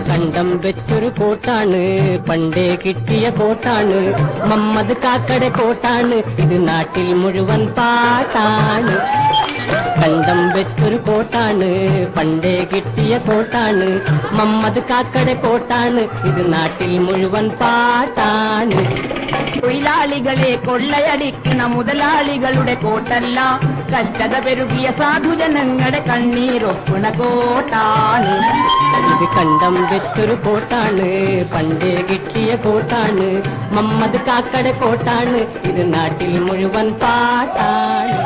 കണ്ടം വെച്ചൊരു കോട്ടാണ്, പണ്ടേ കിട്ടിയ കോട്ടാണ്, മമ്മദ് കാക്കടെ കോട്ടാണ്, ഇത് നാട്ടിൽ മുഴുവൻ പാട്ടാണ്. കണ്ടം വെച്ചൊരു കോട്ടാണ്, പണ്ടേ കിട്ടിയ കോട്ടാണ്, മമ്മദ് കാക്കടെ കോട്ടാണ്, ഇത് നാട്ടിൽ മുഴുവൻ പാട്ടാണ്. തൊഴിലാളികളെ കൊള്ളയടിക്കുന്ന മുതലാളികളുടെ കോട്ടല്ല, കഷ്ടത പെരുകിയ സാധുജനങ്ങളുടെ കണ്ണീരൊപ്പുണ കോട്ടാണ്. ഇത് കണ്ടം വെച്ചൊരു കോട്ടാണ്, പണ്ടേ കിട്ടിയ കോട്ടാണ്, മമ്മദ് കാക്കടെ കോട്ടാണ്, ഇത് നാട്ടിൽ മുഴുവൻ പാട്ടാണ്.